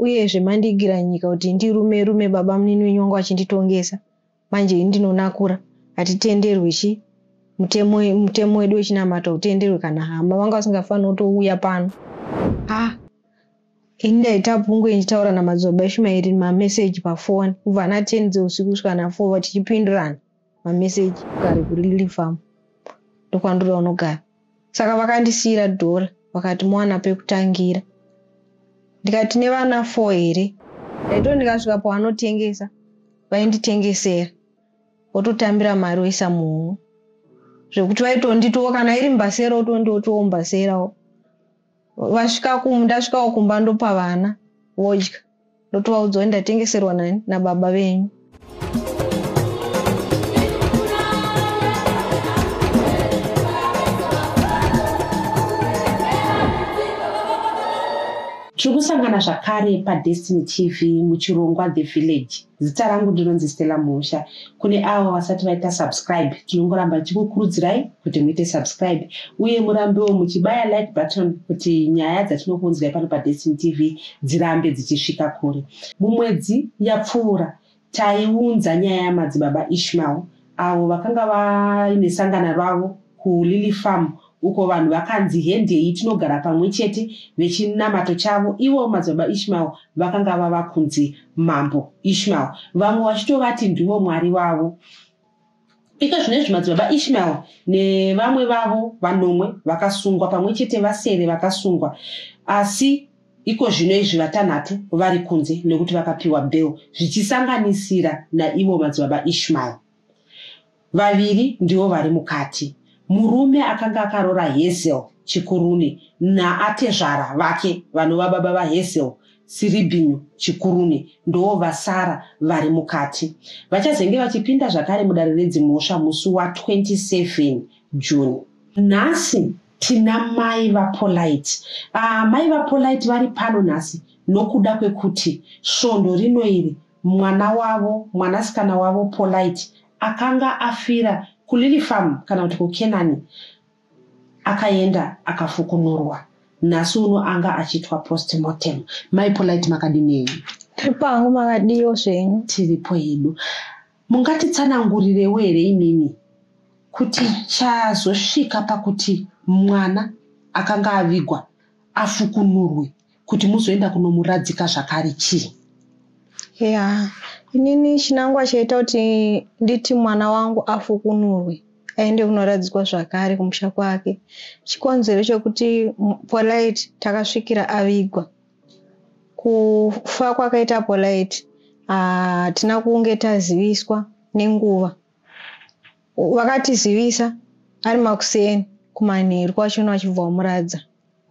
uyezve mandigira nyika kuti ndirume baba munini wenyu wangu achinditongesa. Manje ndinonakura hatitenderwi mutemo wedu wechinamato utenderwe kana hama vanga vasingafanira kutouya pano. Ini ndaita pungwe ndichitaura namadzibaba Ishmael mameseji pafoni kubva na 10 dzeusiku kusvika na 4 tichipindirana mameseji kugare kuLily Farm ndokwandiri unogara. Saka vakandisiyira dhora vakati mwana pekutangira. Ndikati nevana 4 here. Ndaito ndikasvika pavanotengesa vainditengesera vototambira mari oisa muhomwe zvekuti vaitonditowo kana iri mbasera otondiotowo mbaserawo. Ndasvikawo kumba ndopa vana vodya ndotovaudza kuti ndatengeserwa nani nababa venyu. Tirikusangana zvakare paDestiny TV muchirongwa The Village. Zita rangu ndinonzi Stella Musha. Kune avo vasati vaita subscribe, tinongoramba tichikukurudzirai kuti muite subscribe uye murambewo muchibaya like button kuti nyaya dzatinokuunzirai pano paDestiny TV dzirambe dzichisvika kure. Mumwedzi yapfuura taiunza nyaya yamadzibaba Ishmael avo vakanga vaine sangano ravo kuLily Farm uko vanhu vakanzi hendei tinogara pamwe chete vechinamato chavo. Ivo madzibaba Ishmael vakanga vava kunzi Mambo Ishmael, vamwe vachitovati ndivo mwari vavo. Iko zvinezvi madzibaba Ishmael nevamwe vavo vanomwe vakasungwa pamwe chete vasere vakasungwa, asi iko zvino izvi vatanhatu vari kunze nekuti vakapiwa bail zvichisanganisira naivo madzibaba Ishmael. Vaviri ndivo vari mukati. Murume akanga akarora Hazel Chikurune naatezvara vake vanova baba vaHazel Siribinyu Chikurune ndo vasara vari mukati. Vachazenge vachipinda zvakare mudare redzimhosva musi wa27 June. Nhasi tina mai vaPolite. Mai vaPolite vari pano nhasi nokuda kwekuti svondo rino iri mwanasikana wavo Polite akanga afira kuLily Farm kana kuti kuKenani akaenda akafukunurwa. Nhasi uno anga achitwa postmortem. Mai Polite makadinei? Tiri pangu makadiyo zvenyu. Tiripo hedu. Mungatitsanangurirewo here imimi kuti chazosvika pakuti mwana akanga avigwa afukunurwe kuti muzoenda kunomuradzika zvakare chii? Inini chinangwa chaita kuti nditi mwana wangu afukunurwe aende kunoradzikwa zvakare kumusha kwake chikonzero chokuti Polite takasvikira avigwa. Kufa kwakaita Polite hatina kunge taziviswa nenguva. Vakatizivisa ari makuseni kumanheru kwachona vachibva vamuradza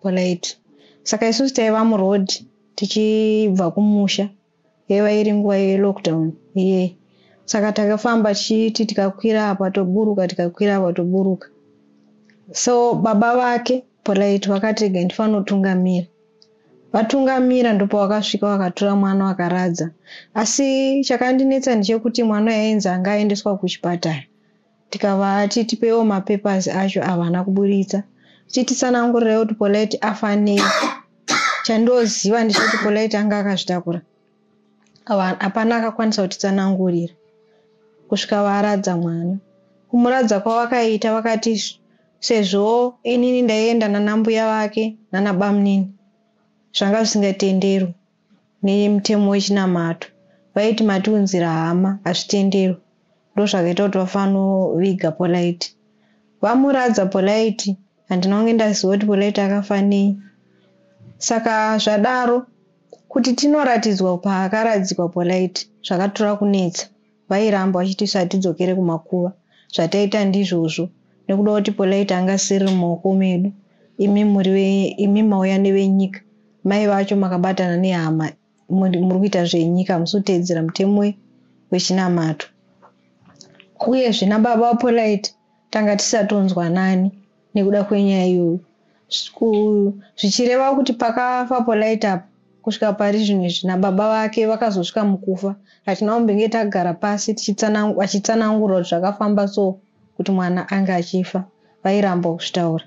Polite. Saka isusu taiva murodhi tichibva kumusha yaiva iri nguva yelockdown iye. Saka takafamba tichiti tikakwira apa toburuka tikakwira apa toburuka. So baba vake Polite vakati rega ndifanira kutungamira. Vatungamira ndipo vakasvika vakatora mwana vakaradza. Asi chakandinetsa ndechekuti mwana yainzi anga aendeswa kuchipatara. Tikavati tipewo mapepasi acho havana kuburitsa. Titsanangurire kuti Polite afanei. Chandoziva ndechekuti Polite anga akazvitakura. Hapana akakwanisa kutitsanangurira. Kusvika varadza mwana. Kumuradza kwavakaita vakati sezvo inini ndaienda nanambuya vake nanabamunini zvanga zvisingatenderwi nemutemo wechinamato. Vaiti matiunzira hama hazvitenderwi. Ndozvakaita kuti vafanoviga Polite. Vamuradza Polite handina kunge ndaziva kuti Polite akafanei. Saka zvadaro kuti tinoratidzwa paakaradzikwa Polite zvakatora kunetsa. Vairamba vachiti tidzokere kumakuva. Zvataita ndizvozvo nekuda kuti Polite anga asiri mumaoko medu. Imi mauya nevenyika. Mai vacho makabatana nehama muri kuita zvenyika musoteedzera mutemo wechinamato. Uyezve nababa vaPolite tanga tisatonzwa nani nekuda kwenyaya iyoyo. Zvichireva kuti pakafa Polite apa kusvika pari zvino izvi nababa vake vakazosvika mukufa. Hatina kumbenge tagara pasi vachitsanangura kuti zvakafamba so kuti mwana anga achifa. Vairamba kuzvitaura.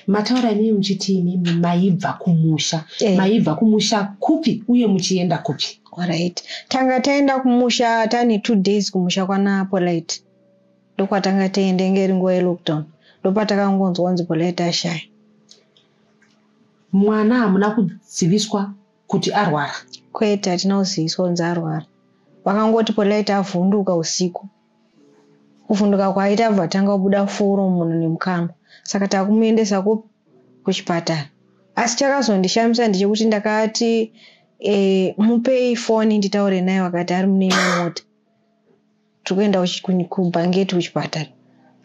Mataura inini muchiti imimi maibva kumusha. Maibva kumusha kupi uye muchienda kupi? Alright. Tanga taenda kumusha tani 2 days kumusha kwana Polite. Ndokwatanga taende ngeri nguva yelockdown. Ndopatakangozwa kunzi Polite ashaya. Mwana hamuna kudziviswa kuti arwara? Kwete, hatina kuziviswa kunzi arwara. Vakangoti Polite avhunduka usiku. Kuvhunduka kwaita abva tanga kubuda furo munhu nemukanwa. Saka takumuendesa kuchipatara. Asi chakazondishamisa ndechekuti ndakati mupei foni nditaure naye, wakati ari mune imwe mota. Tikuenda kubhangeti kuchipatara.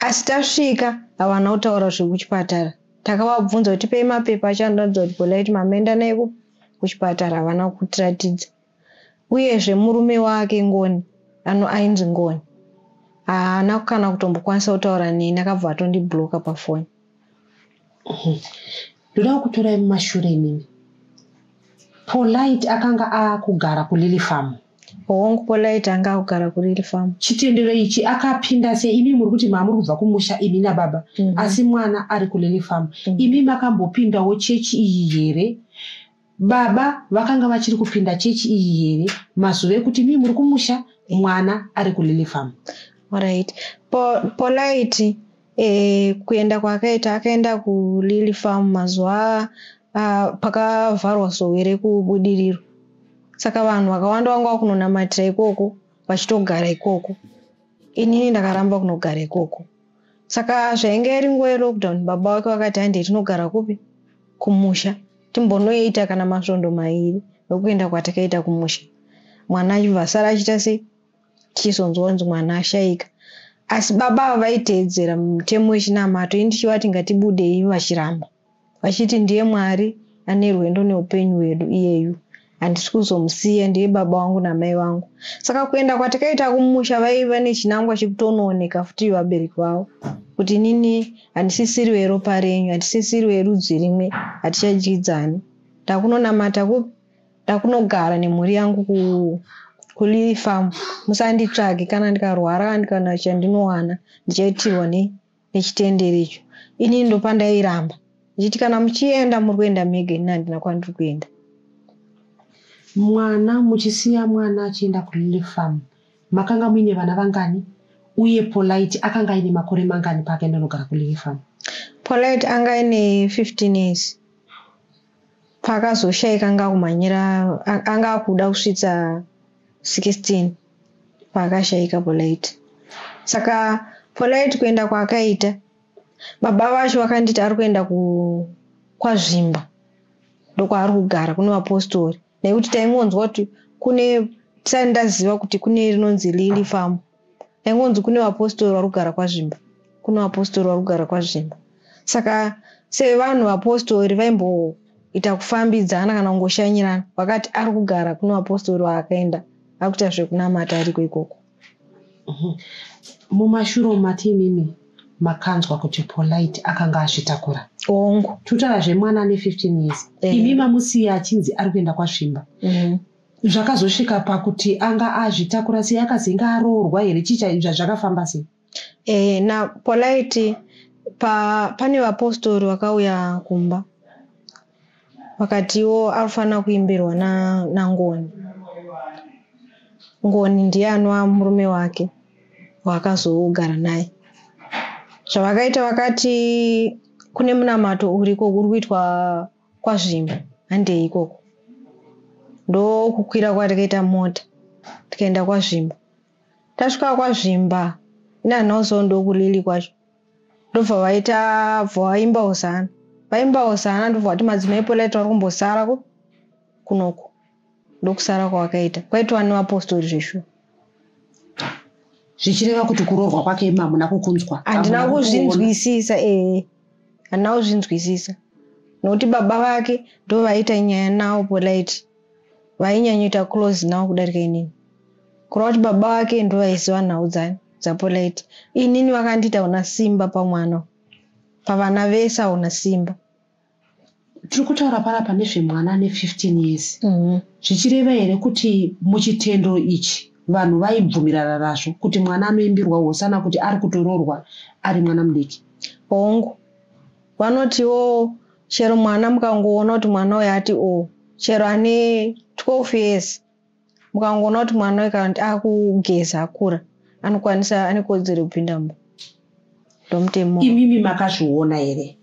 Asi tasvika havana kutaura zviri kuchipatara. Takavabvunza kuti pei mapepa achandoratidza kuti Polite mamenda naye kuchipatara, havana kutiratidza. Uyezve murume wake Ngoni, ainzi Ngoni, haana kana kutombokwanisa kutaura neni, akabva atondibloka pafoni. Ndoda kutorai mumashure imimi. Polite akanga akugara kuLily Farm. Hongu, Polite anga akugara kuLily Farm. Chitendero ichi akapinda se imi muri kuti mamuri kubva kumusha imi nababa, asi mwana ari kuLily Farm. Imi makambopindawo chechi iyi here? Baba vakanga vachiri kupinda chechi iyi here mazuva ekuti imi muri kumusha mwana ari kuLily Farm? Alright. Polite kuenda kwakaita akaenda kuLily Farm mazuva pakavharwa Sowore kubudiriro. Saka vanhu vakawanda vanga kunonamatira ikoko vachitogara ikoko. Inini ndakaramba kunogara ikoko. Saka zvainge iri nguva yelockdown, baba wake vakati handei tinogara kupi? Kumusha. Timbonoita kana masvondo 2 ndokuenda kwatakaita kumusha. Mwana achibva asara achiita sei? Chizonzwa kunzi mwana ashayika. Asi baba vaiteedzera mutemo wechinamato. Ini ndichivati ngatibudei vachiramba. Vachiti ndiye Mwari ane rwendo neupenyu hwedu iyeyu. Handisi kuzomusiya, ndiye baba wangu namai vangu. Saka kuenda kwatakaita kumusha vaiva nechinangwa chekutonooneka futi vabereki vavo. Kuti nini handisisiri weropa renyu, handisisiri werudzi rimwe, hatichadyidzani. Ndakunonamata kupi? Ndakunogara nemhuri yangu kuLily Farm. Musanditsvage kana ndikarwara kana chandinowana ndichaitirwa nechitendero icho. Ini ndopandairamba. Ndichiti kana muchienda muri kuenda mega, ini handina kwandiri kuenda. Mwana muchisiya mwana achienda kuLily Farm, makanga muine vana vangani? Uye Polite akanga aine makore mangani paakaenda nogara kuLily Farm? Polite anga aine 15 years. Paakazoshayika anga kumhanyira, anga akuda kusvitsa 16 paakashayika Polite. Saka Polite kuenda kwaakaita, baba vacho vakanditi ari kuenda kwaZvimba, ndokwaari kugara kune vapostori. Nekuti taingonzwa kuti tisati ndaziva kuti kune rinonzi Lily Farm, taingonzi kune vapostori vari kugara kwaZvimba, kune vapostori vari kugara kwaZvimba. Saka sevanhu vapostori vaimboita kufambidzana kana kungoshanyirana, vakati ari kugara kune vapostori vaakaenda akuita zvekunamata ariko ikoko. Mumashure mati imimi makanzwa kuti Polite akanga azvitakura. Hongu. Tutarazve mwana ane 15 years. Imi mamusiya achinzi ari kuenda kwaZvimba. Zvakazosvika pakuti anga azvitakura sei, akazinga aroorwa here, chicha zvakafamba sei? Na Polite pane vapostori vakauya kumba. Vakatiwo arifana kuimbirwa naNgoni. Ngoni ndiye anova murume wake wakazogara naye. Zvavakaita vakati kune munamato uriko uri kuitwa kwaZvimba, handei ikoko. Ndokukwira kwatakaita mota tikaenda kwaZvimba. Tasvika kwaZvimba, ina nhauso ndokulili kwacho. Ndobva vaimba hosana. Vaimba hosana ndobva vati madzimai Polite vari kumbosara kunoko. Ndokusara kwavakaita. Kwaitwa nevapostori zveshuwa. Zvichireva kuti kuroorwa kwake hamuna kukunzwa? Handina kuzvinzwisisa. Handina kuzvinzwisisa. Nokuti baba vake ndo vaita nyaya nawo Polite. Vainyanyoita close nawo kudarika inini. Kureva kuti baba vake ndo vaiziva nhau dzaPolite. Inini vakandita una simba pamwana. Pavana vese una simba. Tiri kutaura panapa nezvemwana ane 15 years. Zvichireva here kuti muchitendero ichi vanhu vaibvumirana nazvo kuti mwana anoimbirwa hosana kuti ari kutoroorwa ari mwana mudiki? Hongu. vanotiwo chero mwana mukangoona kuti mwana uyu ati chero ane 12 years mukangoona kuti mwana uyu kana kuti akugeza akura anokwanisa ane kodzero kupinda mumba ndomutemo. Imimi makazviona here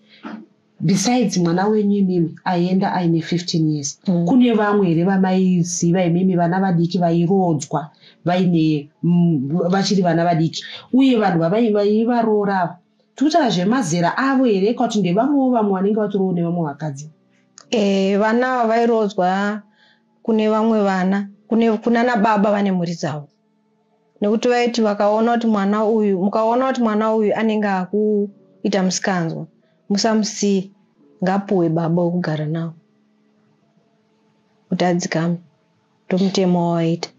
besides mwana wenyu imimi aenda aine 15 years kune vamwe here vamaiziva imimi vana vadiki vairodzwa vaine vachiri vana vadiki uye vanhu vaivarora tikutaura zvemazera avo here kuti ndevamwewo vamwe vanenge vatoriwo nevamwe vakadzi? Vana vairodzwa kune vamwe vana kunana baba vane mhuri dzavo nekuti vaiti mukaona kuti mwana uyu anenge akuita musikanzwa musamusiye ngapuwe baba wekugara nawo kuti adzikame ndomutemo wawaita.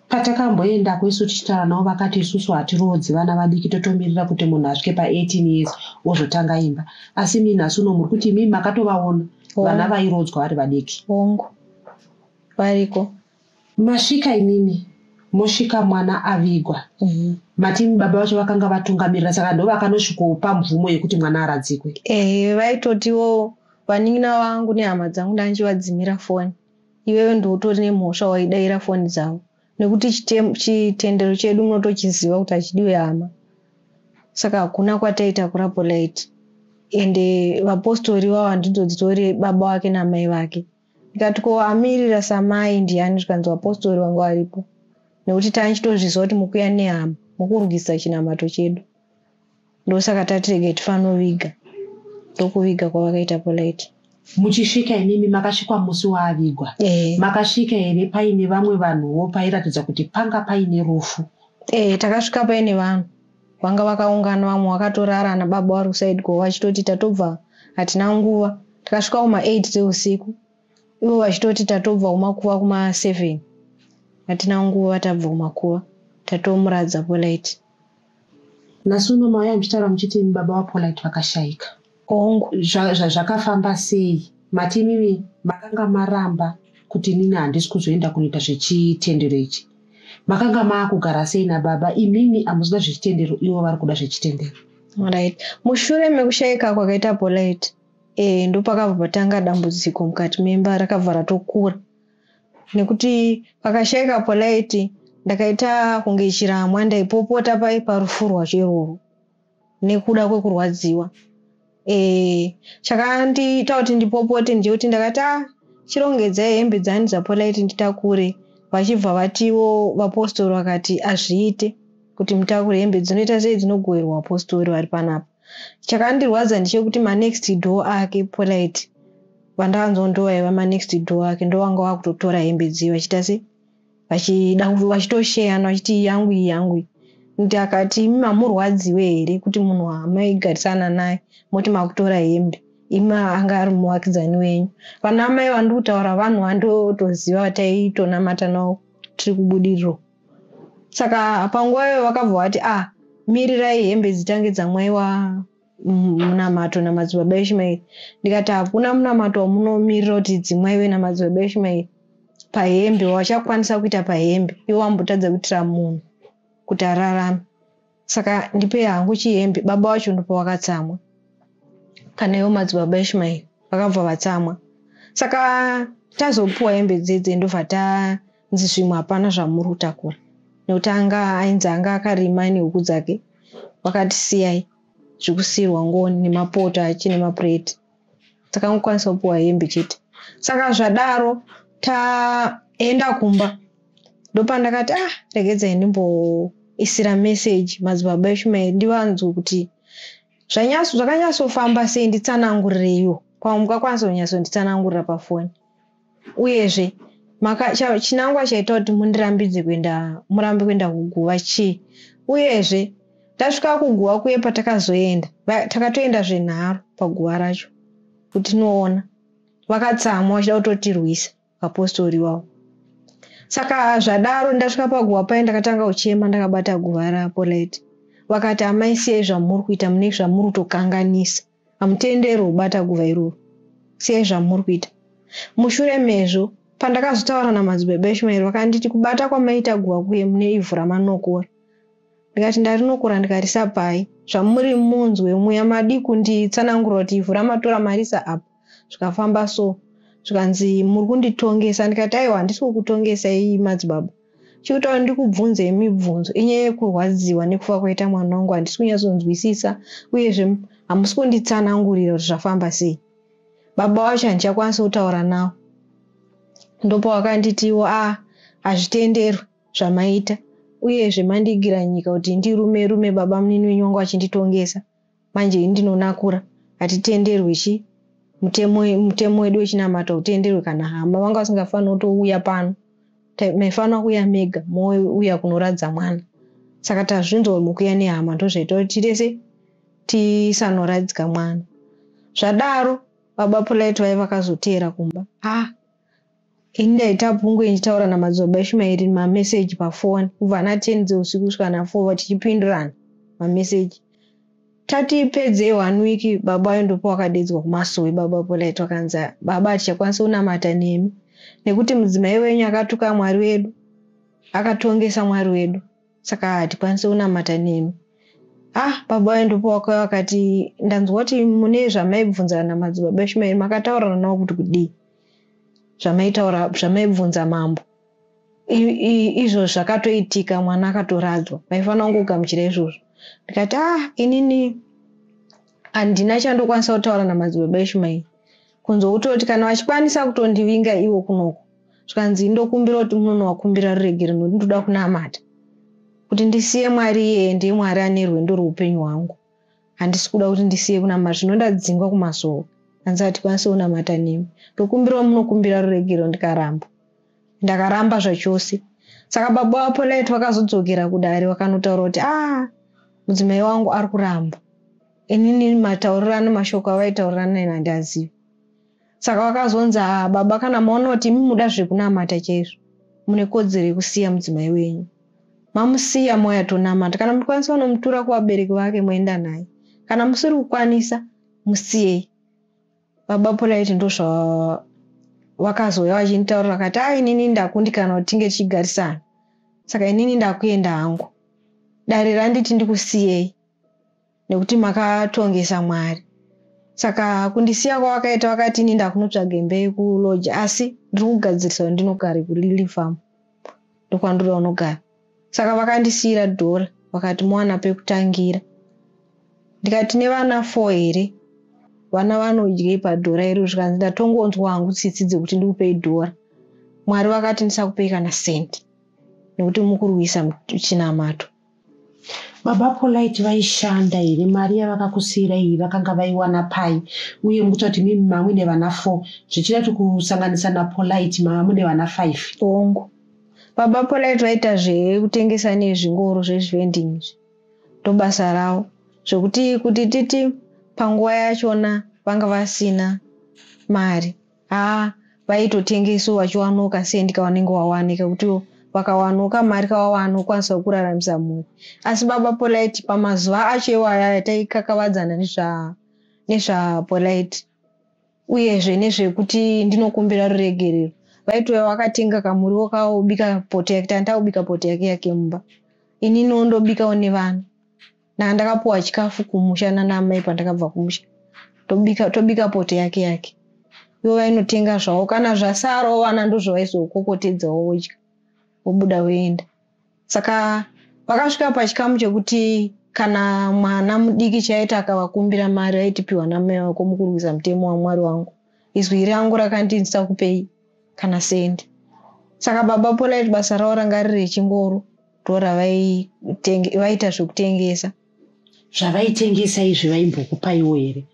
Patakamboendako isu tichitaura navo vakati isusu hatirodzi vana vadiki totomirira kuti munhu asvike pa18 years ozotanga imba asi mimi nhasi uno muri kuti imimi makatovaona vana vairodzwa vari vadiki? Ongo variko. Masvika imimi mosvika mwana avigwa matimi baba vacho vakanga vatungamirira saka ndo vakanosvikopa mvumo yekuti mwana aradzikwe? Vaitotiwo vanina vangu nehama dzangu ndanchivadzimira foni iwewe ndotori nemhosva waidaira foni dzavo nekuti chitendero chedu munotochiziva kuti hachidiwe hama saka hakuna kwataita kurapolaiti ende vapostori vavo handidzo dzitori baba wake namai vake ndikati ko amirira samai ndiani zvikanzi vapostori vangu varipo nekuti tanchitozviziva kuti mukuya nehama mukurugisa chinamato chedu ndosaka tatirege tifanoviga ndokuviga kwavakaita polaiti. Muchisvika imimi makasvikwa musi waavigwa makasvika here paine vamwe vanhuwo pairatidza kuti panga paine rufu? Takasvika paine vanhu vanga vakaungana vamwe vakatorara nababa vari kusaidi ko vachitoti tatobva hatina nguva takasvika kuma8 dzeusiku ivo vachitoti tatobva kumakuva kuma7 hatina nguva tabva kumakuva tatomuradza polaiti. Nhasi uno mauya muchitaura muchiti baba wapolaiti vakashayika ongo zvakafamba sei matimimi makanga maramba kuti nini handisi kuzoenda kunoita zvechitendero ichi makanga maakugara sei nababa imimi hamusina zvechitendero ivo vari kuda zvechitendero? Right. Mushure mekushayika kwakaita polaiti ndo pakabva patanga dambudziko mukati memba rakabva ratokura nekuti pakashayika polaiti ndakaita kunge chiramwa ndaipopota parufu rwacho irworwo nekuda kwekurwadziwa. Chakandiita kuti ndipopote ndiyekuti ndakati chirongedzai hembe dzani dzapolaiti nditakure vachibva vatiwo vapostori vakati azviite kuti mutakure hembe dzinoita sei dzinogoverwa vapostori vari panapa. Chakandirwadza ndechekuti manext door ake polaiti vandakanzwa ndo vaiva manext door ake ndo vanga vakutotora hembe dziye vachiita sei vachitosheyana vachiti yangu iyi yangu iyi ndi akati imi hamurwadziwe here kuti munhu amaigarisana naye moti makutora hembe imi anga ari muvakidzani wenyu. Vana mai vandiri kutaura vanhu vandotoziva vataitonamata navo tiri kubudiriro saka panguva iyo vakabva vati mirirai hembe dzitange dzamwaiwa munamato namadzibaba eIshumaeri. Ndikati hakuna munamato wamunomirira kuti dzimwaiwe namadzibaba eIshumaeri pahembe wachakwanisa kuita pahembe iwo wambotadza kuitira munhu kuti ararame saka ndipe hangu chihembe. Baba wacho ndipo wakatsamwa kana iwo madzibaba eIshumaeri vakabva vatsamwa saka tazopuwa hembe dzedze ndobva tanzi zvimwe hapana zvamuri kutakura nekuti ainzi anga akarima nehuku dzake vakati siyai zvikusiyirwa ngoni nemapoto achi nemapureti saka angokwanisa kupuwa hembe chete. Saka zvadaro taenda kumba ndopandakati regedzai ndimboisira meseji madzibaba eIshumaeri ndivanzwe kuti zvakanyatsofamba sei nditsanangurireiwo pamwe mukakwanisa kunyatsonditsanangurira pafoni uyezve chinangwa chaita kuti murambe kuenda kuguva chii uyezve tasvika kuguva kuye patakazoenda takatoenda zvenharo paguva racho kuti tinoona vakatsamwa vachida kutotirwisa vapostori wavo. Saka zvadaro ndasvika paguva paye ndakatanga kuchema ndakabata guva rapolaiti vakati amai siyai zvamuri kuita mune zvamuri kutokanganisa hamutendero kubata guva iroro siyai zvamuri kuita. Mushure mezvo pandakazotaura namadzibaba eIshumaeri vakanditi kubata kwamaita guva kuye mune ivhu ramanokora ndikati ndarinokura ndikati sapai zvamuri munzwe muya madi kunditsanangura kuti ivhu ramatora marisa apa zvikafamba so zvikanzi muri kunditongesa ndikati aiwa handisi kukutongesa iyi madzibaba chikutaura ndikubvunzei mibvunzo inyaya yekurwadziwa nekufa kwaita mwana wangu handisi kunyatsonzwisisa uyezve hamusi kunditsanangurira kuti zvafamba sei. Baba wacho handichakwanisa kutaura nawo ndopawakanditiwo hazvitenderwi zvamaita uyezve mandigira nyika kuti ndirume baba munini wenyu wangu achinditongesa manje ndinonakura hatitenderwi chi mutemo wedu wechinamata utenderwe kana hama vanga vasingafanira kutouya pano maifanira kuuya mega mouya kunoradza mwana saka tazvinzwa mukuya nehama ndozvaita kuti tese tisanoradzika mwana. Zvadaro baba Polite vai vakazotera kumba ini ndaita pungwe ndichitaura namadzibaba Ishmaeri mameseji pafoni kubva na 10 dzeusiku kusvika na 4 tichipindurana mameseji. Tatipedze 1 week baba ayendopo akadedzwa kumasowe baba Polite wakanzi baba atichakwanisa kunamata nemi nekuti mudzimai wenyu akatuka Mwari wedu akatongesa Mwari wedu saka hatikwanisa kunamata nemi. Baba ayendopo wakati ndanzwa kuti mune zvamaibvunza namadzibaba Ishmaeri makataurana nawo kuti kudii zvamaibvunza mambo izvo zvakatoitika mwana akatoradzwa maifanira kungogamuchira izvozvo. Ndikati inini handina chandokwanisa kutaura namadzibaba Ishmaeri kunzwa kutoti kana vachikwanisa kutondivinga iwo kunoko zvikanzi ndokumbira kuti munono wakumbira ruregere nokuti ndoda kunamata kuti ndisiye Mwari iyeye ndiye Mwari ane rwendo rweupenyu hwangu handisi kuda kuti ndisiye kunamata zvinondadzingwa kumasoro hanzi hatikwanisa kunamata nemi ndokumbira munokumbira ruregero ndikaramba ndakaramba zvachose. Saka baba waPolite vakazodzokera kudare vakanotaura kuti mudzimai wangu ari kuramba inini mataurirano mashoko avaitaurirana ina handiazivi. Saka vakazonzi baba kana maona kuti muda zvekunamata chaizvo mune kodzero yekusiya mudzimai wenyu mamusiya moya tonamata kana mukwanisa kunomutura kuvabereki vake moenda naye kana musiri kukwanisa musiyei. Baba Polite ndozva vakazouya vachinitaurira vakati inini ndakundikana kuti tinge tichigarisana saka inini ndakuenda hangu dare randiti ndikusiyei nekuti makatongesa Mwari saka kundisiya kwavakaita vakati ini ndakunotsvaga mbei kuloji asi ndiri kugadzirisa kuti ndinogara kuLily Farm ndokwandiri unogara. Saka vakandisiyira dhora vakati mowana pekutangira. Ndikati nevana 4 here vana vanodyei padhora iri zvikanzi ndatongonzwa hangu tsitsi dzekuti ndikupei dhora. Mwari vakati ndisakupei kana sendi nekuti mukurwisa chinamato. Baba Polite vaishanda here mari yavakakusiyira iyi vakanga vaiwana pai uye mukutoti mimi mamwe nevana 4 zvichirati kusanganisa naPolite mamwe nevana 5 ongo. Baba Polite vaita zvekutengesa nezvingoro zvezvending ndobasa ravo zvokuti kuti titi panguva yachona vanga vasina mari vaitotengeso vachiwanuka sendi kavanenge wawanika kuti vakawanuka mari kavawana ukwanisa kuraramisa mhuri. Asi baba Polite pamazuva acho iwaya taikakavadzana nezvaPolite uyezve nezvekuti ndinokumbira ruregerero vaitouya vakatenga kamuriwo kavo ubika poto yake tandaubika poto yake mumba ini nondobikawo nevana ndakapuwa chikafu kumusha nanamai pandakabva kumusha tobika poto yake ivo vainotenga zvavo kana zvasarawo vana ndozvavaizokokotedzawo vodya vobuda voenda. Saka vakasvika pachikamu chekuti kana mwana mudiki chaita akavakumbira mari vaitipiwa namai vako mukurwisa mutemo waMwari wangu izwi rangu rakanditi ndisakupei kana sendi. Saka baba Polite basa ravo ranga riri chingoro ndoravaiita zvekutengesa. Zvavaitengesa izvi vaimbokupaiwo here?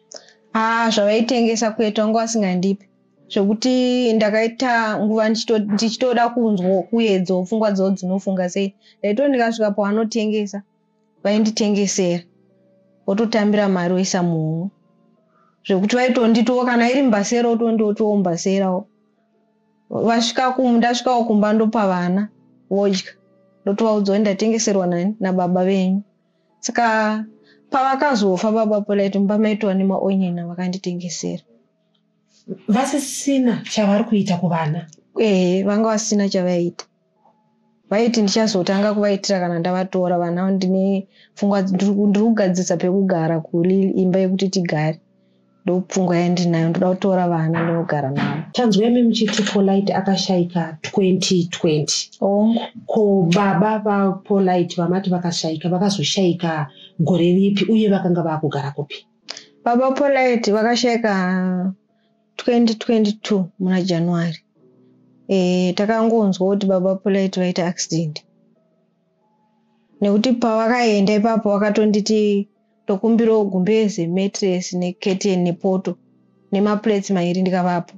Zvavaitengesa kuita nguva vasingandipi zvokuti ndakaita nguva ndichitoda kunzwa kuedzawo pfungwa dzavo dzinofunga sei ndaito ndikasvika pavanotengesa vainditengesera vototambira mari voisa muhomwe zvokuti vaitonditowo kana iri mbasera votondiotowo mbaserawo ndasvikawo kumba ndopa vana vodya ndotovaudza kuti ndatengeserwa nani nababa venyu. Saka pavakazofa baba Polite mumba maitwa nemaonyena vakanditengesera. Vasisina chavari kuita kuvana? Vanga vasina chavaiita. vaiti ndichazotanga kuvaitira kana ndavatora vana. Ndine pfungwa ndiri kugadzisa pekugara kuri imba yekuti tigare, ndopfungwa yandinayo, ndoda kutora vana ndinogara navo. Tanzwa imi muchiti Polite akashayika 2020. Ko baba vaPolite vamati vakashayika vakazoshayika gore ripi uye vakanga vakugara kupi? Baba Polite vakashayika 2022 muna January. Takangonzwa kuti baba Polite vaita accident. Nekuti pavakaenda ipapo vakatonditi tokumbira gumbeze, mattress necurtain nepoto nemaplates mairi ndikavapo.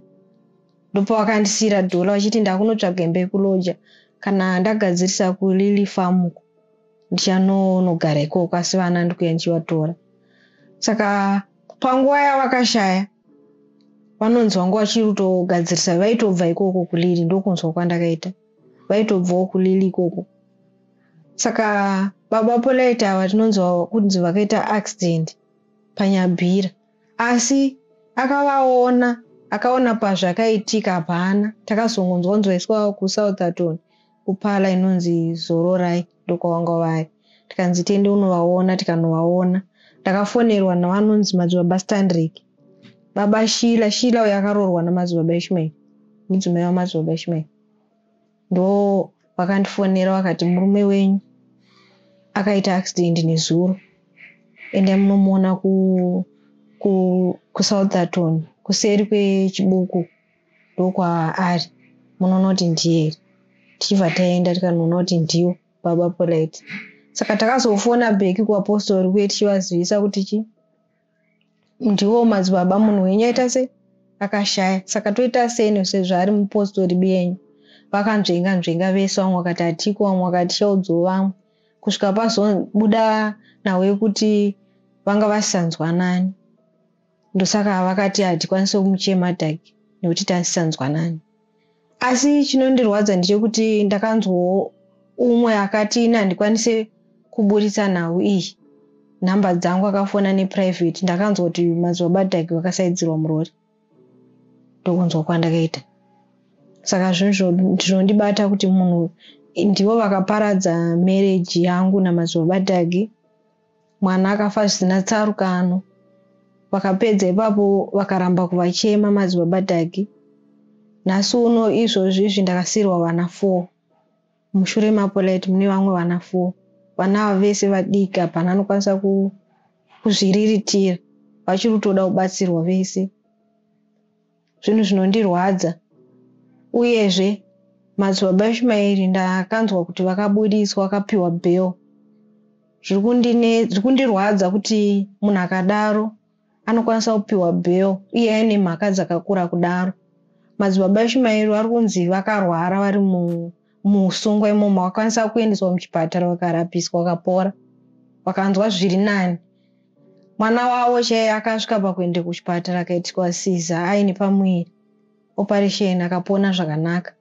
Ndopo vakandisira dhola vachiti ndakunotsvaga imba yekuloja kana ndagadzirisa kuLily Farm ndichanogara ikoko, asi vana ndikuya ndichivatora. Saka panguva yavakashaya vanonzi vangu vachiri kutogadzirisa, vaitobva ikoko kuLily, ndokunzwa kwandakaita, vaitobvawo kuLily ikoko. Saka baba Polite ava tinonzwa kunzi vakaita accident paNyabhira, asi akaona pazvakaitika hapana. Takazongonzwa iswa kuSouthampton kupala inonzi Zororai, ndokwavanga vari. Tikanzi tiende unovaona, tikanovaona. Ndakafonerwa navanonzi madzibaba Standrick, baba Shila uyo akaroorwa namadzibaba Ishmael, mudzimai wamadzibaba Ishmael. Ndo vakandifonera vakati murume wenyu akaita accident nezuro, ende munomuona kuSouthampton kuseri kwechibuku ndokwa ari, munoona kuti ndiye. Tichibva taenda tikanoona kuti ndiyo baba Polite. Saka takazofona bheki kuapostori uye tichivazivisa kuti ndiwo madzibaba munhu wenyu aita sei akashaya. Saka toita sei sezvo ari mupostori benyu. Vakanzvenga vese, vamwe vakati atiko, vamwe vakati chaudzowo vamwe, kusvika pazobuda nawo yekuti vanga vasisanzwanani. Ndosaka vakati hatikwanise kumuchema dhaki nekuti tasisanzwanani. Asi chinondirwadza ndechekuti ndakanzwawo umwe akati ina handikwanise kuburitsa nhau iyi nhamba dzangu, akafona neprivate. Ndakanzwa kuti madzibaba dhaki vakasaidzirwa murori, ndokunzwa kwandakaita. Saka zvinhu zvinondibata kuti munhu ndivo vakaparadza marriage yangu namadzibaba dhaki. Mwana akafa zvisina tsarukano, vakapedza ipapo vakaramba kuvachema madzibaba dhaki. Nhasi uno izvozvi ndakasiyirwa vana 4 mushure maPolite, mune vamwe vana 4. Vana ava vese vadiki, hapana anokwanisa kuzviriritira, vachiri kutoda kubatsirwa vese. Zvinhu zvinondirwadza. Uyezve madzibaba Ishmael ndakanzwa kuti vakabudiswa, vakapiwa bail. Zviri kundirwadza kuti munhu akadaro anokwanisa kupiwa bail iye aine mhaka dzakakura kudaro. Madzibaba Ishmael vari kunzi vakarwara vari musungwa imomo, vakwanisa kuendeswa muchipatara vakarapiswa vakapora, vakanzwa zviri nani. Mwana wavo chaiye akasvika pakuenda kuchipatara akaitiswa siza aine pamwiri, operation, akapona zvakanaka.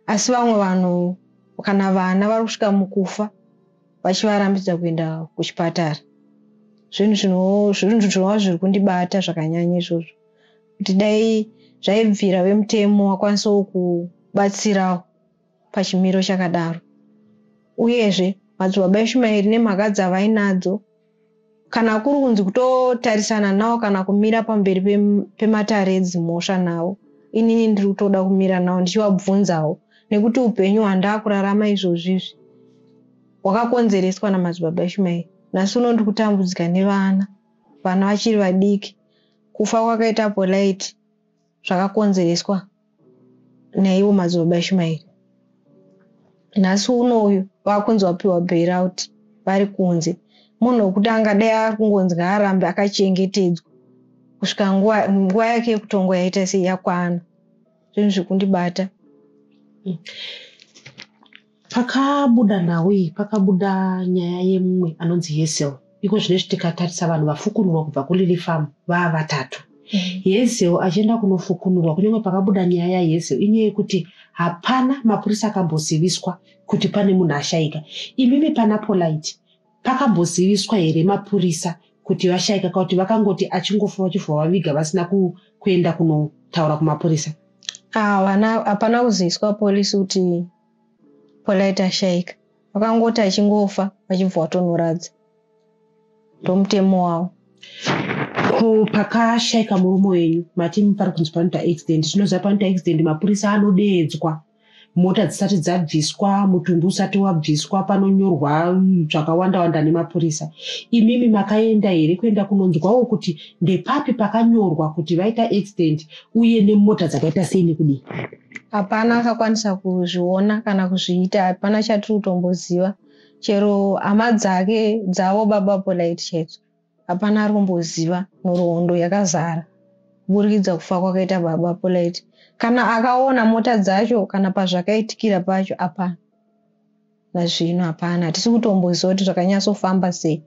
Asi vamwe vanhu kana vana vari kusvika mukufa vachivarambidza kuenda kuchipatara. Zvinhu zvinova zviri kundibata zvakanyanya izvozvo, kuti dai zvaibvira vemutemo vakwanisawo kubatsirawo pachimiro chakadaro. Uyezve madzibaba Ishmael nemhaka dzavainadzo, kana kuri kunzi kutotarisana navo kana kumira pamberi pematare edzimhosva navo, inini ndiri kutoda kumira navo ndichivabvunzawo, nekuti upenyu hwandakurarama izvozvizvi hwakakonzereswa namadzibaba Ishmael. Nhasi uno ndiri kutambudzika nevana vachiri vadiki. Kufa kwakaita Polite zvakakonzereswa naivo madzibaba Ishmael. Nhasi uno uyu vakunzi vapiwa bail out vari kunze. Munhu wekuti angadai ari kungonzi ngaarambe akachengetedzwa kusvika nguva yake yekutongwa yaita sei yakwana. Zvinhu zviri kundibata. Pakabuda nhau iyi pakabuda nyaya yemumwe anonzi Hazel. Iko zvinezvi tikatarisa vanhu vafukunurwa kubva kuLily Farm vava 3. Hazel achienda kunofukunurwa, kunyange pakabuda nyaya yaHazel inyaya yekuti hapana mapurisa akamboziviswa kuti pane munhu ashayika. Imimi pana Polite pakamboziviswa here mapurisa kuti vashayika, kuti vakangoti achingofa vachibva vaviga vasina kuenda kunotaura kumapurisa? Hapana kuziviswa polisi kuti Polite ashaika. Vakangoti achingofa vachibva vatonhoradza. Ndomutemo wavo. Pakashaika murume wenyu mati pari kunzi panoita accident. Tinoziva panoita accident mapurisa anodeedzwa. Mota dzisati dzabviswa, mutumbi usati wabviswa, panonyorwa zvakawanda wanda nemapurisa. Imimi makaenda here kuenda kunonzwawo kuti ndepapi pakanyorwa kuti vaita accident uye nemota dzakaita sei nekudii? Hapana akakwanisa kuzviona kana kuzviita. Hapana chatiri kutomboziva. Chero hama dzake dzavo baba Polite chetu hapana ari kumboziva nhoroondo yakazara kuburikidza kufa kwakaita baba Polite. Kana akaona mota dzacho kana pazvakaitikira pacho hapana. Nazvino hapana. Hatisi kutomboziva kuti zvakanyatsofamba sei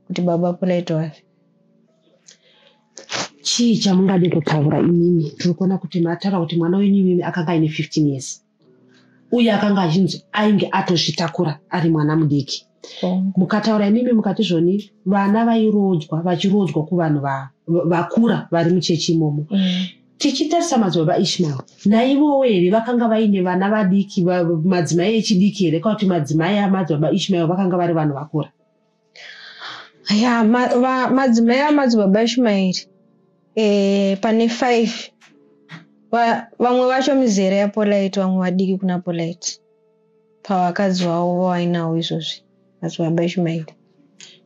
kuti baba Polite wafe. Chii chamungade kutaura imimi? Tiri kuona kuti mataura kuti mwana wenyu imimi akanga aine 15 years. Uye akanga achinzi ainge atozvitakura ari mwana mudiki. Mukataura imimi mukati zvoni vana vachirodzwa kuvanhu vakura vari muchechi imomo. Tichitarisa madzibaba Ishmael, naivowo here vakanga vaine vana vadiki, madzimai echidiki here, kana kuti madzimai amadzibaba Ishmael vakanga vari vanhu vakura? Ya, madzimai amadzibaba Ishmael pane 5. Vamwe vacho mizera yaPolite, vamwe vadiki kuna Polite. Pavakadzi vavo vainawo izvozvi madzibaba Ishmael.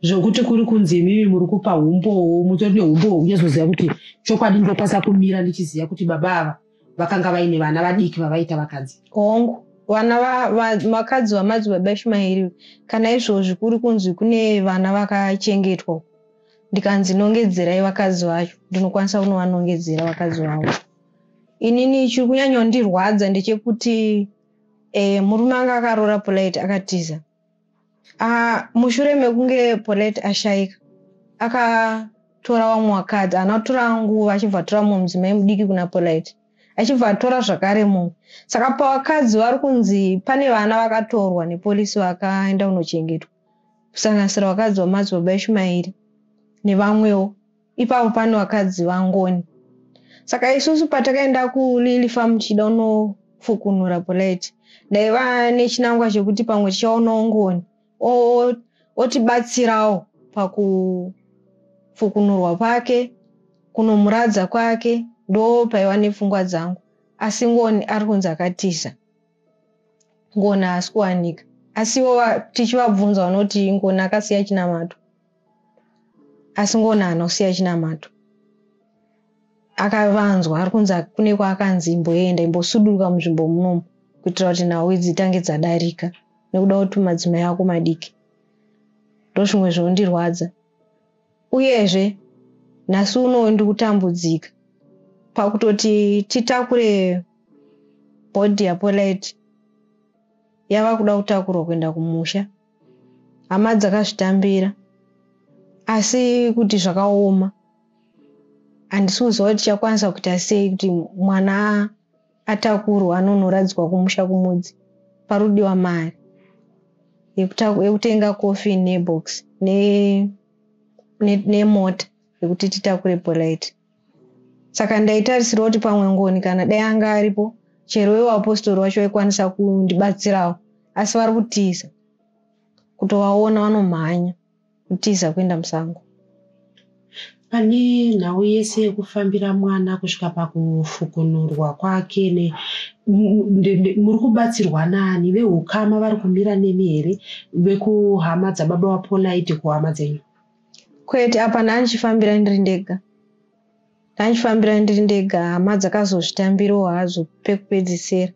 Zvokuti kuri kunzi imimi muri kupa umbowo, mutori neumbowo unozoziva kuti chokwadi ndokwanisa kumira ndichiziva kuti baba ava vakanga vaine vana vadiki vavaita vakadzi. Hongu, vakadzi vamadzibaba Ishmael kana izvozvi kuri kunzi kune vana vakachengetwa. Ndikanzi nongedzerai vakadzi vacho, ndinokwanisa kunovanongedzera vakadzi vavo. Inini chiri kunyanya ndirwadza ndechekuti murume anga akaroora Polite akatiza. Mushure mekunge Polite ashaika akatora vamwe vakadzi, anatora nguva achibva atora mumwe mudzimai mudiki kuna Polite, achibva atora zvakare mumwe. Saka pavakadzi vari kunzi pane vana vakatorwa nepolisi vakaenda kunochengetwa, kusanganisira vakadzi vamadzibaba Ishmael nevamwewo. Ipapo pane vakadzi vangoni. Saka isusu patakaenda kuLily Farm tichida kunofukunura Polite, ndaiva nechinangwa chekuti pamwe tichaonawo ngoni otibatsirawo pakufukunurwa kwake, kunomuradza kwake, ndo paiva nepfungwa dzangu. Asi ngoni ari kunzi akatiza. Ngoni haasi kuwanika. Asiwo tichivabvunza vanoti ngoni akasiya chinamato. Asi ngoni haana kusiya chinamato. Akavanzwa ari kunzi kune kwaakanzi imboenda imbosuduruka munzvimbo munomu kuitira kuti nhau dzitange dzadarika nekuda kuti madzimai ako madiki. Ndozvimwe zvinondirwadza. Uyezve nhasi uno ndi kutambudzika pakutoti titakure bhodhi yaPolite yava kuda kutakurwa kuenda kumusha. Hama dzakazvitambira asi kuti zvakaoma. Handisi kuziva kuti tichakwanisa kuita sei kuti mwana atakurwa anonhoradzwa kumusha kumudzi. Parudiwa mari yekutenga kofi nebox nemota yekuti titakure Polite. Saka ndaitarisira kuti pamwe ngoni kana dai anga aripo, chero iwo apostori vacho vaikwanisa kundibatsirawo. Asi vari kutiza. Kutovaona vanomhanya kutiza kuenda musango. Pane nhau yese yekufambira mwana kusvika pakufukunurwa kwake, muri kubatsirwa nani? Vehukama vari kumira nemi here? Vekuhama dzababa vaPolite kuhama dzenyu? Kwete, apa ndandichifambira ndiri ndega. Ndandichifambira ndiri ndega. Hama dzakazozvitambirawo hadzo pekupedzisira.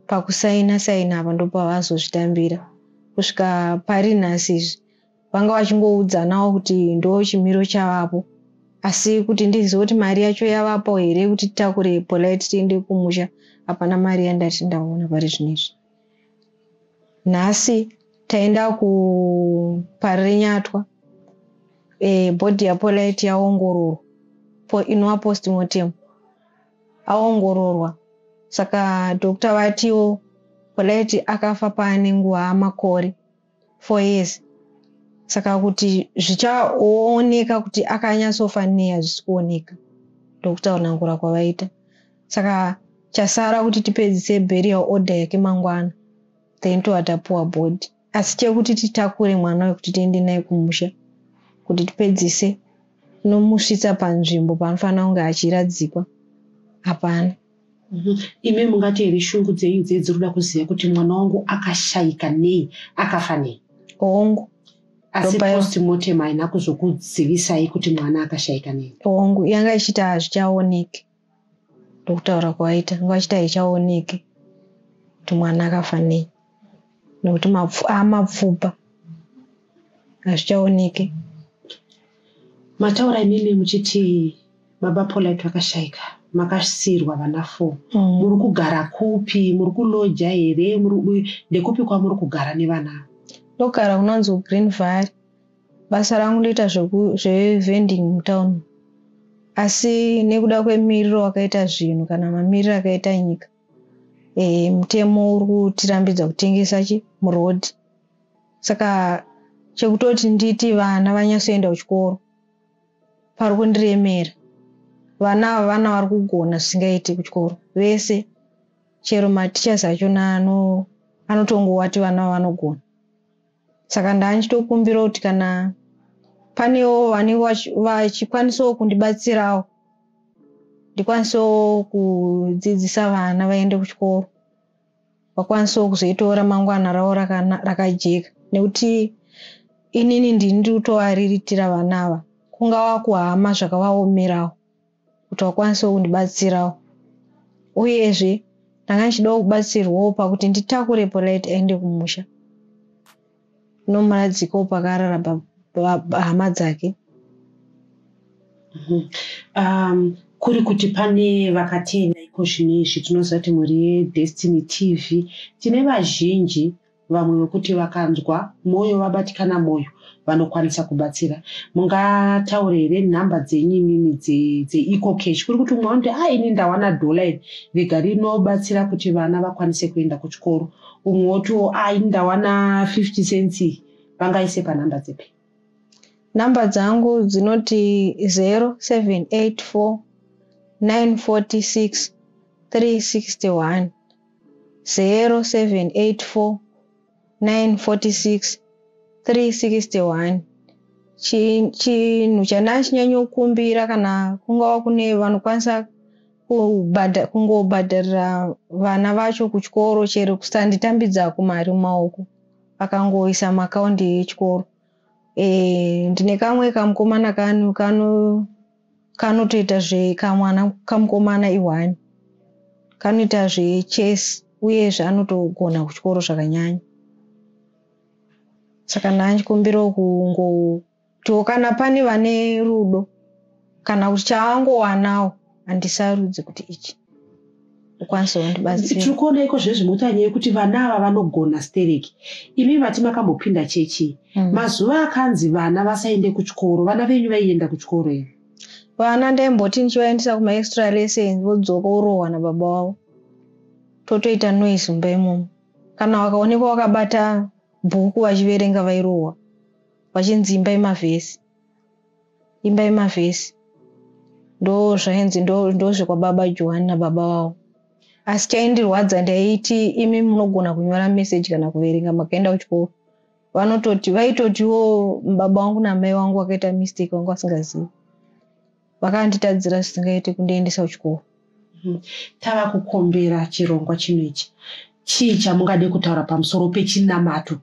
Pakusaina apa ndopavazozvitambira. Kusvika pari nhasi izvi vanga vachingoudzanawo kuti ndo chimiro chavapo. Asi kuti ndizive kuti mari yacho yavapo here kuti titakure Polite tiende kumusha, hapana mari yandati ndaona pari zvinezvi. Nhasi taenda kuParirenyatwa, bhodhi yaPolite yaongororwa, inova postmortem, aongororwa. Saka dokta vatiwo Polite akafa paane nguva makore 4 years. Saka kuti zvichaoneka kuti akanyatsofa nei hazvisi kuoneka, ndokutaunangura kwavaita. Saka chasara kuti tipedzise burial order yake mangwana then towatapuwa bhodhi. Asi chekuti titakure mwana wekuti tiende naye kumusha kuti tipedzise nomusvitsa panzvimbo panofanira kunge achiradzikwa, hapana. Imi mungati here shungu dzenyu dziri kuda kuziva kuti mwana wangu akashayika nei, akafa nei? Hongu. Asi postmortem haina kuzokuzivisai kuti mwana akashayika nei? Hongu yanga ichiti hazvichaoneke. Ndokutaura kwaita yanga ichiti haichaoneke kuti mwana akafa nei, nekuti mapfupa hazvichaoneke. Mataura imimi muchiti baba Paulite vakashayika, makasirwa vana 4. Muri kugara kupi? Muri kuloja here? Ndekupi kwamuri kugara nevana? Ndogara kunonzi Green Valley. Basa rangu ndoita zvevending mutown. Asi nekuda kwemiriro wakaita zvinhu kana mamiriro akaita nyika, mutemo uri kutirambidza kutengesa murodhi. Saka chekutoti nditi vana vanyatsoenda kuchikoro pari kundiremera. Vana ava vana vari kugona zvisingaiti kuchikoro vese, chero matichers achona anotongowati vana vanogona. Saka ndanchitokumbira kuti kana panewo vanenge vachikwanisawo kundibatsirawo ndikwanisawo kudzidzisa vana vaende kuchikoro, vakwanisawo kuzoitawo ramangwana ravo rakajeka, nekuti inini ndiri kutovariritira vana ava, kungava kuhama zvakavaomerawo kuti vakwanisawo kundibatsirawo. Uyezve ndanga ndichidawo kubatsirwawo pakuti nditakure Paulite aende kumusha nomuradzikawo pakarara hama dzake. Kuri kuti pane vakatenda iko zvinezvi tinoziva kuti muri Destiny TV tine vazhinji, vamwe vekuti vakanzwa mwoyo vabatikana mwoyo vanokwanisa kubatsira. Mungataure here nhamba dzenyu imimi dzeEco Cash, kuri kuti umwe anoti ini ndawana $, iri rega rinobatsira kuti vana vakwanise kuenda kuchikoro. Umwe woti ini ndawana 50 cents, vangaise panhamba dzipi? Namba dzangu dzinoti 0784 946 361, 0784 946 361. Chinhu chandanyachokumbira kana kungava kune vanokwanisa kungobhadharira vana vacho kuchikoro, chero kusanditambidza kumari mumaoko, vakangoisa makaundi echikoro. Ndine kamwe kamukomana kanotoita kamwana kamukomana I1 kanoita zvechesi uyezve anotogona kuchikoro zvakanyanya. Saka ndanchikumbirawo kungotiwo kana pane vane rudo kana kuti chaangowanawo handisarudzi kuti ichi ukwanisawo kundibatsira. Tiri kuona iko zvezvimutanyaya yekuti vana ava vanogona stereki. Imi vati makambopinda chechi, mazuva akanzi vana vasaende kuchikoro, vana venyu vaienda kuchikoro here? Vana ndaimboti ndichivaendesa kumaextra lessons vodzoka orohwa nababa wavo, totoita noise mumba imomo. Kana vakaonekwa vakabata bhuku vachiverenga vairohwa, vachinzi imbai mavhesi. Ndo zvainzi ndozvekwababa Johani nababa wavo. Asi chaindirwadza ndaiti imi munogona kunyora meseji kana kuverenga makaenda kuchikoro. Vaitotiwo baba wangu namai wangu vakaita mistake wangu vasingazivi, vakanditadzira zvisingaiti kundiendesa kuchikoro. Tava kukombera chirongwa chinechi, chii chamungade kutaura pamusoro pechinamato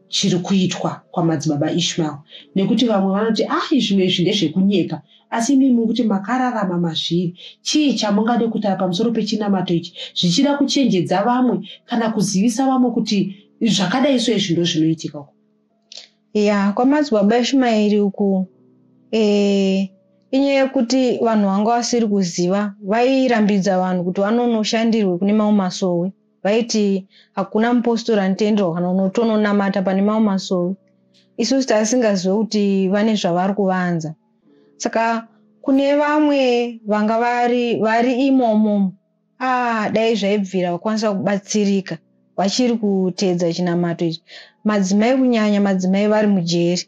chiri kuitwa kwamadzibaba Ishmael? Nekuti vamwe vanoti zvimwe izvi ndezvekunyeka, asi imi mukuti makararama mazviri. Chii chamungade kutaura pamusoro pechinamato ichi, zvichida kuchenjedza vamwe kana kuzivisa vamwe kuti zvakadai so izvi ndo zvinoitika uku? Kwamadzibaba Ishmael uku inyaya yekuti vanhu vanga vasiri kuziva, vairambidza vanhu kuti vanonoshandirwe kune mamwe masowe. Vaiti hakuna mupostori anotenderwa kana unotononamata pane mamwe masowe. Isusu taisingazive kuti vane zvavari kuvanza. Saka kune vamwe vanga vari imomo, dai zvaibvira vakwanisa kubatsirika vachiri kuteedza chinamato ichi. Madzimai kunyanya madzimai vari mujeri,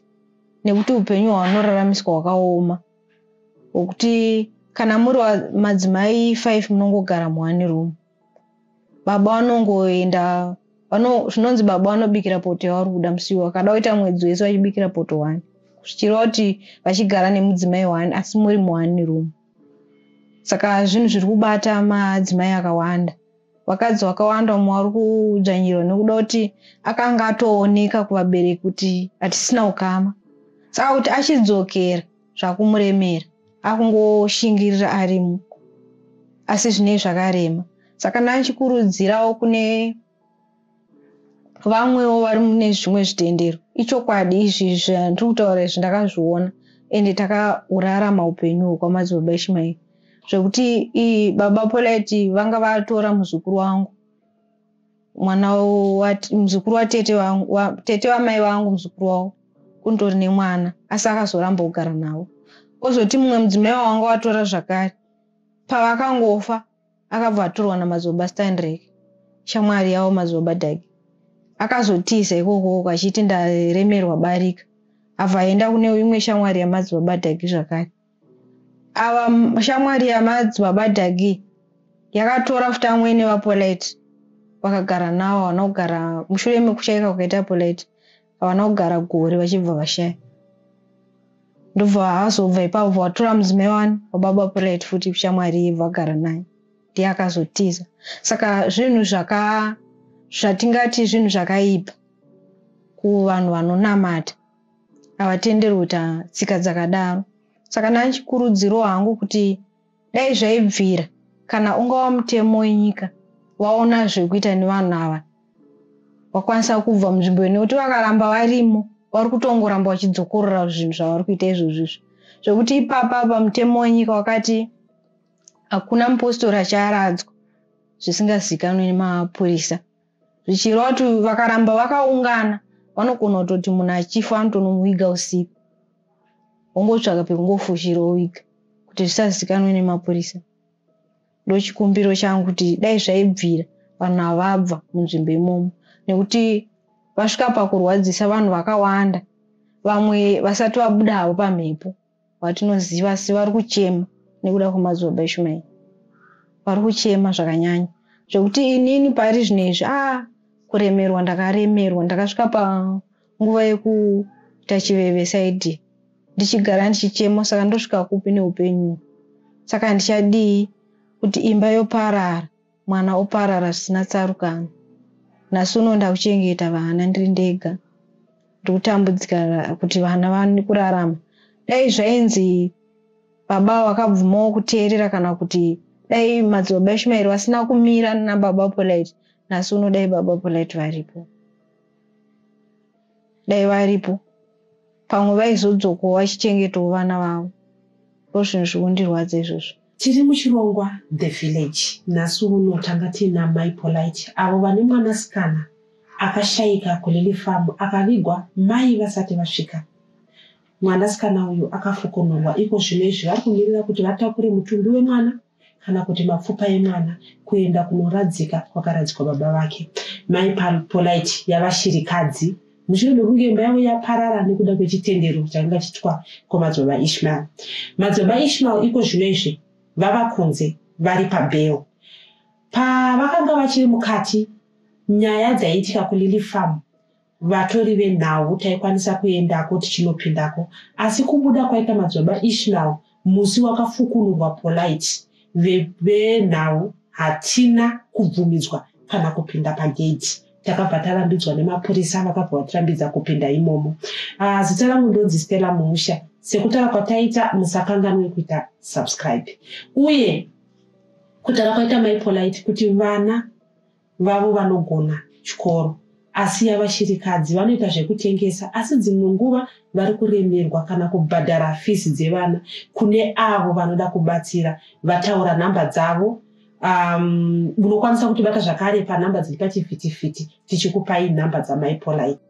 nekuti upenyu hwavanoraramiswa hwakaoma, wokuti kana muri madzimai 5 munongogara muone room. Baba vanongoenda zvinonzi baba vanobikira poto yavari kuda musiwo wakada kuita mwedzi wese vachibikira poto 1 zvichireva kuti vachigara nemudzimai 1 asi muri mu1 room. Saka zvinhu zviri kubata madzimai akawanda. Vakadzi vakawanda umwe vari kudzvanyirwa nekuda kuti akanga atooneka kuvabereki kuti hatisina ukama. Saka kuti achidzokera zvakumuremera akungoshingirira arimo asi zvinei zvakarema. Saka ndachikurudzirawo kune vamwewo vari mune zvimwe zvitendero. Ichokwadi izvi zvandiri kutaura izvi ndakazviona ende takaurarama upenyu kwamadzibaba Ishmael zvekuti baba Polite vanga vatora muzukuru wangu muzukuru watete wangu tete wamai vangu muzukuru wavo kundori nemwana asi akazoramba kugara navo. Ozoti mumwe mudzimai wanga watora zvakare pavakangofa akabva atorwa namadzibaba Steinreich shamwari yavo madzibaba Dhagi. Akazotiza ikoko achiti ndaremerwa barika abva aenda kune imwe shamwari yamadzibaba Dhagi zvakare. Ava shamwari yamadzibaba Dhagi yakatora futi amwe nevaPolite vakagara navo havana kugara mushure mekushaika kukaita Polite havana kugara gore vachibva vashaya. Ndobva azobva ipapo vatora mudzimai 1 wababa Polite futi shamwari vagara naye ndiye akazotiza. Saka zvinhu zvatingati zvinhu zvakaipa kuvanhu vanonamata havatenderwi kuti tsika dzakadaro. Saka ndachikurudziro hangu kuti dai zvaibvira kana ungava mutemo wenyika waona zvekuita nevanhu ava wakwanisa kubva munzvimbo nekuti vakaramba varimo vari kutongoramba vachidzokorora zvinhu zvavari kuita izvozvo zvekuti ipapa pamutemo wenyika wakati hakuna mupostori achaaradzwa zvisingazivikanwi nemapurisa. Zvichireva kuti vakaramba vakaungana vanogona kutoti munhu achifa anotonomuviga usiku wongotsvaka pekungofushira oviga kuti zvisazivikanwe nemapurisa. Ndochikumbiro changu kuti dai zvaibvira vanhu havabva munzvimbo imomo nekuti vasvika pakurwadzisa vanhu vakawanda vamwe vasati vabuda havo pamhepo vatinoziva asi vari kuchema nekuda kwamadzibaba Ishmael. Vari kuchema zvakanyanya zvekuti inini pari zvinezvi kuremerwa ndakaremerwa ndakasvika panguva yekuita chiveve saidhi ndichigara ndichichema saka ndosvika kupi neupenyu. Saka ndichadii kuti imba yoparara mwana oparara zvisina tsarukano. Nhasi uno ndakuchengeta vana ndiri ndega ndikutambudzika kuti vana vane kurarama. Dai zvainzi baba vakabvumawo kuteerera kana kuti dai madzibaba Ishmael vasina kumira nababa Polite nhasi uno dai baba Polite varipo. Dai varipo pamwe vaizodzokawo vachichengetawo vana vavo. Ndozvinhu zvikundirwadza izvozvo. Tiri muchirongwa The Village. Nhasi uno tanga tina mai Polite avo vane mwanasikana akashayika kulili famu akavigwa mai vasati vasvika. Mwanasikana uyu akafukunurwa iko zvinezvi vari kumirira kuti vatakure mutumbi wemwana kana kuti mapfupa emwana kuenda kunoradzika kwakaradzikwa baba vake. Mai Polite yava shirikadzi mushure mekunge imba yavo yaparara nekuda kwechitendero changa chiitwa kwamadzibaba Ishmael. Madzibaba Ishmael iko zvinezvi vava kunze vari pabheo. Pavakanga vachiri mukati nyaya dzaiitika kulili famu vatori venhau taikwanisa kuendako tichinopindako asi kubuda kwaita madzibaba Ishmael musi wakafukunurwa Polite venhau hatina kubvumidzwa kana kupinda pageti. Takabva tarambidzwa nemapurisa vakabva vatirambidza kupinda imomo. Zita rangu ndonzi Stella Mumusha. Sekutaura kwataita musakanganwe kuita subscribe. Uye kutaura kwaita mai Polite kuti vana vavo vanogona chikoro asi yavashirikadzi vanoita zvekutengesa asi dzimwe nguva vari kuremerwa kana kubhadhara fisi dzevana kune avo vanoda kubatsira vataura nhamba dzavo. Unokwanisa kuti bata zvakare panhamba dziri pachivhitivhiti tichikupai nhamba dzamai Polite.